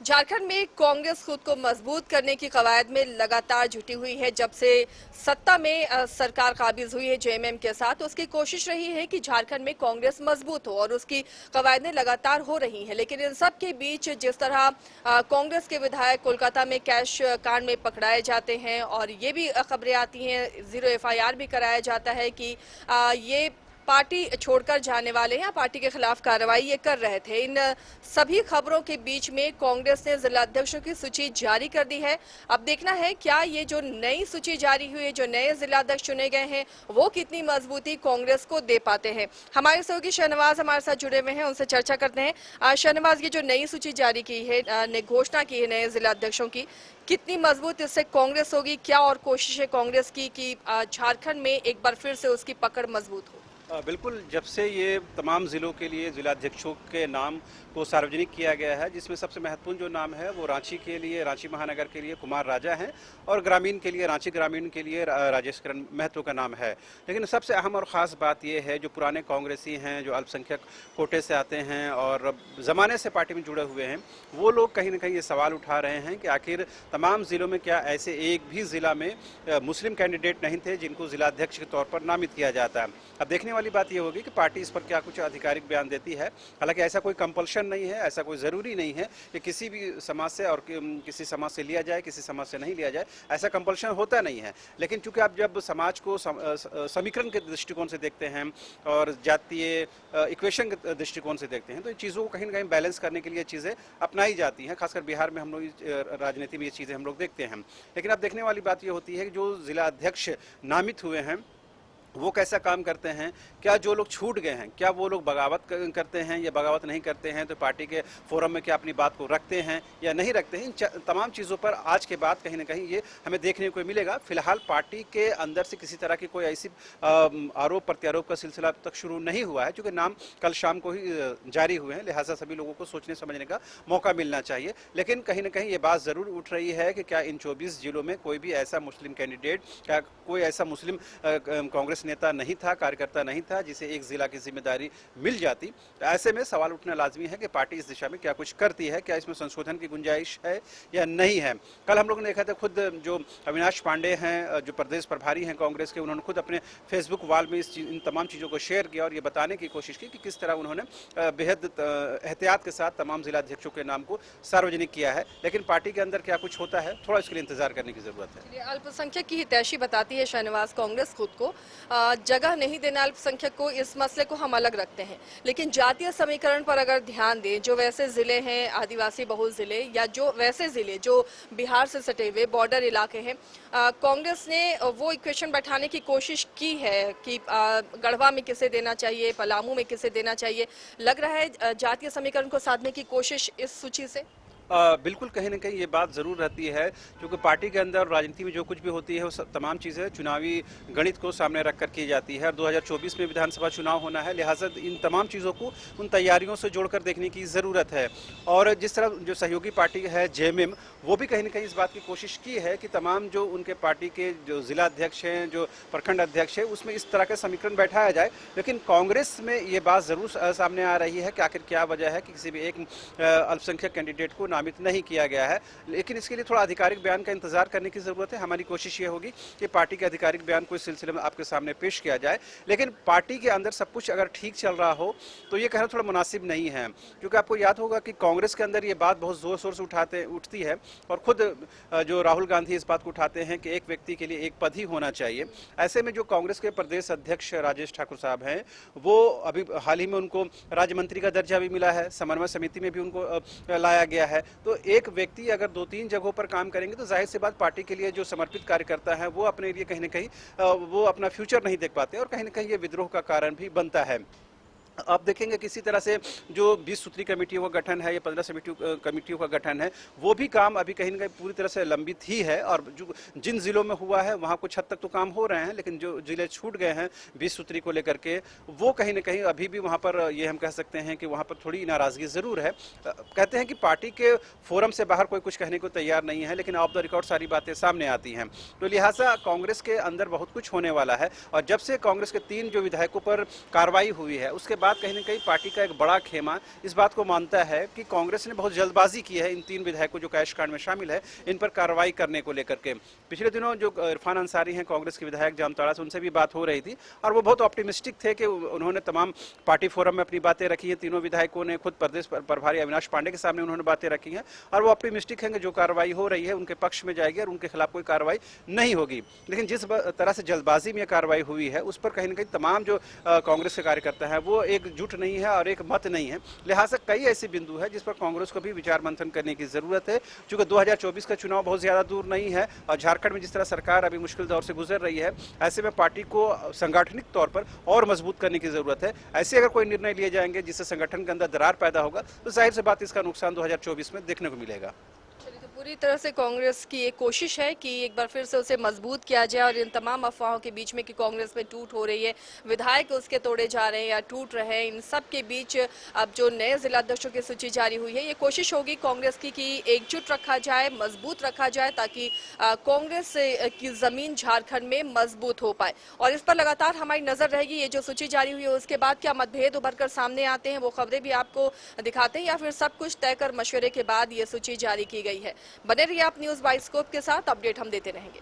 झारखंड में कांग्रेस खुद को मजबूत करने की कवायद में लगातार जुटी हुई है। जब से सत्ता में सरकार काबिज हुई है जेएमएम के साथ, तो उसकी कोशिश रही है कि झारखंड में कांग्रेस मजबूत हो और उसकी कवायदें लगातार हो रही हैं। लेकिन इन सब के बीच जिस तरह कांग्रेस के विधायक कोलकाता में कैश कांड में पकड़ाए जाते हैं और ये भी खबरें आती हैं, 0 FIR भी कराया जाता है कि ये पार्टी छोड़कर जाने वाले हैं, पार्टी के खिलाफ कार्रवाई ये कर रहे थे। इन सभी खबरों के बीच में कांग्रेस ने जिला अध्यक्षों की सूची जारी कर दी है। अब देखना है क्या ये जो नई सूची जारी हुई है, जो नए जिला अध्यक्ष चुने गए हैं, वो कितनी मजबूती कांग्रेस को दे पाते हैं। हमारे सहयोगी शहनवाज हमारे साथ जुड़े हुए हैं, उनसे चर्चा करते हैं। शहनवाज, ये जो नई सूची जारी की है, ने घोषणा की है नए जिला अध्यक्षों की, कितनी मजबूत इससे कांग्रेस होगी? क्या और कोशिश है कांग्रेस की कि झारखंड में एक बार फिर से उसकी पकड़ मजबूत हो? बिल्कुल, जब से ये तमाम ज़िलों के लिए ज़िलाध्यक्षों के नाम को सार्वजनिक किया गया है, जिसमें सबसे महत्वपूर्ण जो नाम है वो रांची के लिए, रांची महानगर के लिए कुमार राजा हैं और ग्रामीण के लिए, रांची ग्रामीण के लिए राजेश किरण महतो का नाम है। लेकिन सबसे अहम और ख़ास बात ये है, जो पुराने कांग्रेसी हैं, जो अल्पसंख्यक कोटे से आते हैं और ज़माने से पार्टी में जुड़े हुए हैं, वो लोग कहीं ना कहीं ये सवाल उठा रहे हैं कि आखिर तमाम ज़िलों में क्या ऐसे एक भी ज़िला में मुस्लिम कैंडिडेट नहीं थे जिनको ज़िलाध्यक्ष के तौर पर नामित किया जाता है। अब देखने वाली बात ये होगी कि पार्टी इस पर क्या कुछ आधिकारिक बयान देती है। हालांकि ऐसा कोई कंपल्शन नहीं है, ऐसा कोई ज़रूरी नहीं है कि किसी भी समाज से और किसी समाज से लिया जाए, किसी समाज से नहीं लिया जाए, ऐसा कंपल्शन होता नहीं है। लेकिन चूंकि आप जब समाज को समीकरण के दृष्टिकोण से देखते हैं और जातीय इक्वेशन के दृष्टिकोण से देखते हैं, तो इन चीज़ों को कहीं ना कहीं बैलेंस करने के लिए चीज़ें अपनाई जाती हैं। खासकर बिहार में हम लोग राजनीति में ये चीज़ें हम लोग देखते हैं। लेकिन अब देखने वाली बात ये होती है कि जो जिला अध्यक्ष नामित हुए हैं वो कैसा काम करते हैं, क्या जो लोग छूट गए हैं क्या वो लोग बगावत करते हैं या बगावत नहीं करते हैं, तो पार्टी के फोरम में क्या अपनी बात को रखते हैं या नहीं रखते हैं। इन तमाम चीज़ों पर आज के बाद कहीं ना कहीं ये हमें देखने को मिलेगा। फिलहाल पार्टी के अंदर से किसी तरह की कोई ऐसी आरोप प्रत्यारोप का सिलसिला अब तक शुरू नहीं हुआ है, क्योंकि नाम कल शाम को ही जारी हुए हैं, लिहाजा सभी लोगों को सोचने समझने का मौका मिलना चाहिए। लेकिन कहीं ना कहीं ये बात ज़रूर उठ रही है कि क्या इन 24 जिलों में कोई भी ऐसा मुस्लिम कैंडिडेट, क्या कोई ऐसा मुस्लिम कांग्रेस नेता नहीं था, कार्यकर्ता नहीं था जिसे एक जिला की जिम्मेदारी मिल जाती। तो ऐसे में सवाल उठना लाजमी है कि पार्टी इस दिशा में क्या कुछ करती है, क्या इसमें संशोधन की गुंजाइश है या नहीं है। कल हम लोगों ने देखा था, खुद जो अविनाश पांडे हैं, जो प्रदेश प्रभारी हैं कांग्रेस के, उन्होंने खुद अपने फेसबुक वॉल में इन तमाम चीज़ों को शेयर किया और ये बताने की कोशिश की कि किस तरह उन्होंने बेहद एहतियात के साथ तमाम जिलाध्यक्षों के नाम को सार्वजनिक किया है। लेकिन पार्टी के अंदर क्या कुछ होता है, थोड़ा इसके लिए इंतजार करने की जरूरत है। अल्पसंख्यक की हितैषी बताती है शहनवाज कांग्रेस खुद को। जगह नहीं देना अल्पसंख्यक को, इस मसले को हम अलग रखते हैं। लेकिन जातीय समीकरण पर अगर ध्यान दें, जो वैसे जिले हैं आदिवासी बहुल जिले या जो वैसे जिले जो बिहार से सटे हुए बॉर्डर इलाके हैं, कांग्रेस ने वो इक्वेशन बैठाने की कोशिश की है कि गढ़वा में किसे देना चाहिए, पलामू में किसे देना चाहिए। लग रहा है जातीय समीकरण को साधने की कोशिश इस सूची से। बिल्कुल कहीं ना कहीं ये बात ज़रूर रहती है, क्योंकि पार्टी के अंदर राजनीति में जो कुछ भी होती है वो तमाम चीज़ें चुनावी गणित को सामने रख कर की जाती है। और 2024 में विधानसभा चुनाव होना है, लिहाजा इन तमाम चीज़ों को उन तैयारियों से जोड़कर देखने की ज़रूरत है। और जिस तरह जो सहयोगी पार्टी है जेएमएम, वो भी कहीं ना कहीं इस बात की कोशिश की है कि तमाम जो उनके पार्टी के जो जिला अध्यक्ष हैं, जो प्रखंड अध्यक्ष है, उसमें इस तरह का समीकरण बैठाया जाए। लेकिन कांग्रेस में ये बात ज़रूर सामने आ रही है कि आखिर क्या वजह है कि किसी भी एक अल्पसंख्यक कैंडिडेट को नामित नहीं किया गया है। लेकिन इसके लिए थोड़ा आधिकारिक बयान का इंतजार करने की जरूरत है। हमारी कोशिश ये होगी कि पार्टी के आधिकारिक बयान को इस सिलसिले में आपके सामने पेश किया जाए। लेकिन पार्टी के अंदर सब कुछ अगर ठीक चल रहा हो तो ये कहना थोड़ा मुनासिब नहीं है, क्योंकि आपको याद होगा कि कांग्रेस के अंदर ये बात बहुत जोर शोर से उठती है और खुद जो राहुल गांधी इस बात को उठाते हैं कि एक व्यक्ति के लिए एक पद ही होना चाहिए। ऐसे में जो कांग्रेस के प्रदेश अध्यक्ष राजेश ठाकुर साहब हैं, वो अभी हाल ही में उनको राज्य मंत्री का दर्जा भी मिला है, समन्वय समिति में भी उनको लाया गया है। तो एक व्यक्ति अगर 2-3 जगहों पर काम करेंगे तो जाहिर सी बात पार्टी के लिए जो समर्पित कार्यकर्ता है वो अपने लिए कहीं ना कहीं वो अपना फ्यूचर नहीं देख पाते और कहीं ना कहीं ये विद्रोह का कारण भी बनता है। आप देखेंगे किसी तरह से जो 20 सूत्री कमेटियों का गठन है या 15 कमेटियों का गठन है, वो भी काम अभी कहीं ना कहीं पूरी तरह से लंबित ही है। और जो जिन जिलों में हुआ है वहाँ कुछ हद तक तो काम हो रहे हैं, लेकिन जो जिले छूट गए हैं 20 सूत्री को लेकर के, वो कहीं ना कहीं अभी भी वहाँ पर ये हम कह सकते हैं कि वहाँ पर थोड़ी नाराज़गी ज़रूर है। कहते हैं कि पार्टी के फोरम से बाहर कोई कुछ कहने को तैयार नहीं है, लेकिन ऑफ द रिकॉर्ड सारी बातें सामने आती हैं। तो लिहाजा कांग्रेस के अंदर बहुत कुछ होने वाला है। और जब से कांग्रेस के 3 जो विधायकों पर कार्रवाई हुई है, उसके बाद कहीं ना कहीं पार्टी का एक बड़ा खेमा इस बात को मानता है कि कांग्रेस ने बहुत जल्दबाजी की है इन 3 विधायकों जो कैश कांड में शामिल है इन पर कार्रवाई करने को लेकर के। पिछले दिनों जो इरफान अंसारी हैं कांग्रेस के विधायक जामताड़ा से, उनसे भी बात हो रही थी और वो बहुत ऑप्टिमिस्टिक थे कि उन्होंने तमाम पार्टी फोरम में अपनी बातें रखी हैं। तीनों विधायकों ने खुद प्रदेश प्रभारी अविनाश पांडे के सामने उन्होंने बातें रखी हैं और वो ऑप्टिमिस्टिक हैं कि जो कार्रवाई हो रही है उनके पक्ष में जाएगी और उनके खिलाफ कोई कार्रवाई नहीं होगी। लेकिन जिस तरह से जल्दबाजी में कार्रवाई हुई है उस पर कहीं ना कहीं तमाम जो कांग्रेस के कार्यकर्ता हैं वो एकजुट नहीं है और एक मत नहीं है। लिहाजा कई ऐसे बिंदु है जिस पर कांग्रेस को भी विचार मंथन करने की जरूरत है, क्योंकि 2024 का चुनाव बहुत ज्यादा दूर नहीं है और झारखंड में जिस तरह सरकार अभी मुश्किल दौर से गुजर रही है, ऐसे में पार्टी को सांगठनिक तौर पर और मजबूत करने की जरूरत है। ऐसे अगर कोई निर्णय लिए जाएंगे जिससे संगठन के अंदर दरार पैदा होगा तो जाहिर सी बात इसका नुकसान 2024 में देखने को मिलेगा। चलिए, तो पूरी तरह से कांग्रेस की एक कोशिश है कि एक बार फिर से उसे मजबूत किया जाए और इन तमाम अफवाहों के बीच में कि कांग्रेस में टूट हो रही है, विधायक उसके तोड़े जा रहे हैं या टूट रहे हैं, इन सब के बीच अब जो नए जिलाध्यक्षों की सूची जारी हुई है, ये कोशिश होगी कांग्रेस की एकजुट रखा जाए, मजबूत रखा जाए ताकि कांग्रेस की जमीन झारखंड में मजबूत हो पाए। और इस पर लगातार हमारी नजर रहेगी। ये जो सूची जारी हुई है उसके बाद क्या मतभेद उभर कर सामने आते हैं वो खबरें भी आपको दिखाते हैं या फिर सब कुछ तय कर मशवरे के बाद ये सूची जारी की गई है। बने रहिए आप न्यूज बाइस्कोप के साथ, अपडेट हम देते रहेंगे।